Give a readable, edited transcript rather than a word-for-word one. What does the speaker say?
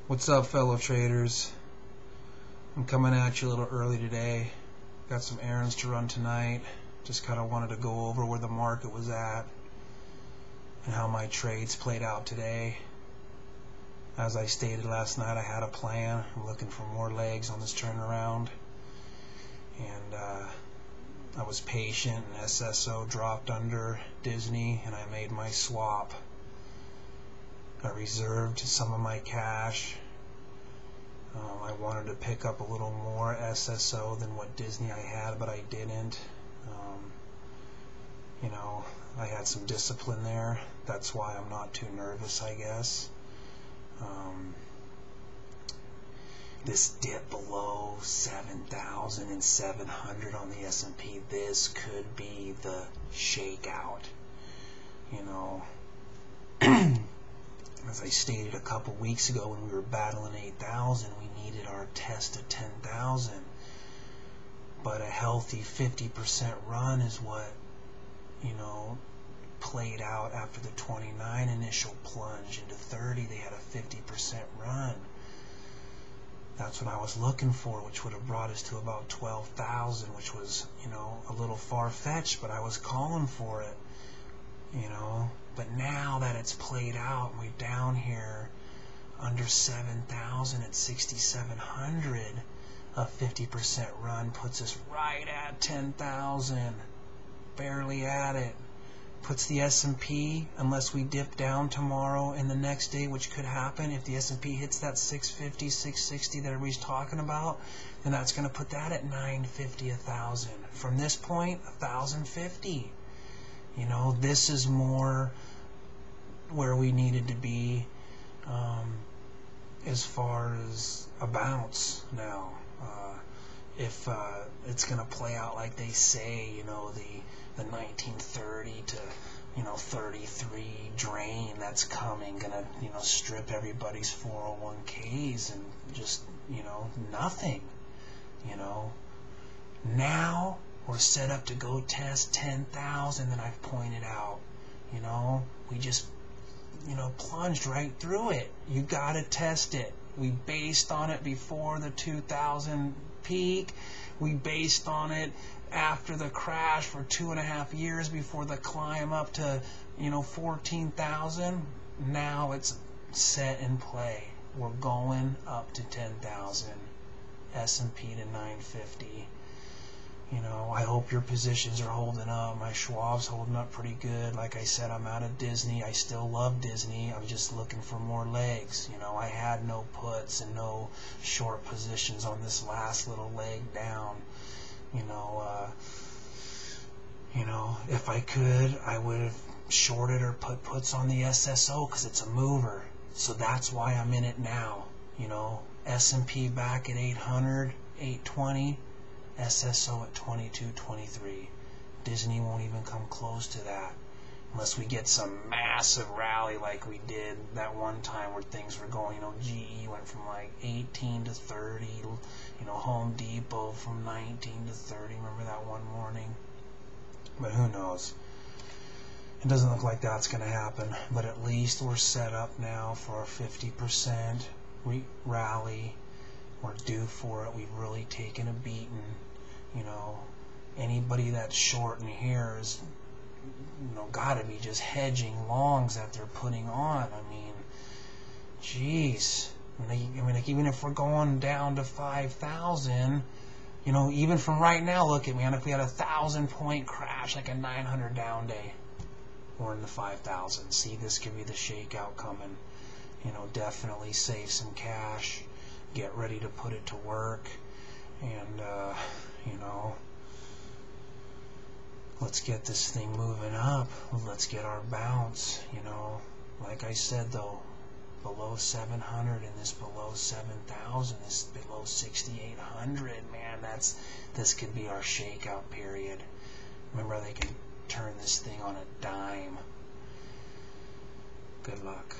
What's up, fellow traders? I'm coming at you a little early today. Got some errands to run tonight. Just kind of wanted to go over where the market was at and how my trades played out today. As I stated last night, I had a plan. I'm looking for more legs on this turnaround, and I was patient, and SSO dropped under Disney and I made my swap. I reserved some of my cash. I wanted to pick up a little more SSO than what Disney I had, but I didn't. You know, I had some discipline there. That's why I'm not too nervous, I guess. This dip below 7,700 on the S&P, this could be the shakeout. You know, as I stated a couple weeks ago when we were battling 8,000, we needed our test of 10,000. But a healthy 50% run is what, you know, played out after the 29 initial plunge into 30. They had a 50% run. That's what I was looking for, which would have brought us to about 12,000, which was, you know, a little far-fetched, but I was calling for it, you know. But now that it's played out, and we're down here under 7,000 at 6,700, a 50% run puts us right at 10,000, barely at it. Puts the S&P, unless we dip down tomorrow and the next day, which could happen if the S&P hits that 650, 660 that everybody's talking about, then that's going to put that at 950, 1,000. From this point, 1,050. You know, this is more where we needed to be as far as a bounce now. If it's going to play out like they say, you know, the 1930 to, you know, 33 drain that's coming, gonna, you know, strip everybody's 401ks and just, you know, nothing, you know. Now we're set up to go test 10,000 that I've pointed out. You know, we just, you know, plunged right through it. You gotta test it. We based on it before the 2000 peak. We based on it after the crash for 2.5 years before the climb up to, you know, 14,000. Now it's set in play. We're going up to 10,000. S&P to 950. You know, I hope your positions are holding up. My Schwab's holding up pretty good. Like I said, I'm out of Disney. I still love Disney. I'm just looking for more legs. You know, I had no puts and no short positions on this last little leg down. You know, if I could, I would have shorted or put puts on the SSO because it's a mover. So that's why I'm in it now. You know, S&P back at 800, 820. SSO at 22, 23. Disney won't even come close to that unless we get some massive rally like we did that one time where things were going. You know, GE went from like 18 to 30. You know, Home Depot from 19 to 30. Remember that one morning? But who knows? It doesn't look like that's going to happen. But at least we're set up now for a 50% rally. We're due for it. We've really taken a beating. You know, anybody that's short in here is, you know, got to be just hedging longs that they're putting on. I mean, jeez. I mean, like, even if we're going down to 5,000, you know, even from right now, look at me. If we had a 1,000-point crash, like a 900 down day, we're in the 5,000. See, this could be the shakeout coming. You know, definitely save some cash. Get ready to put it to work, and you know, let's get this thing moving up. Let's get our bounce. You know, like I said though, below 700 and this below 7,000, this below 6,800, man, this could be our shakeout period. Remember, they can turn this thing on a dime. Good luck.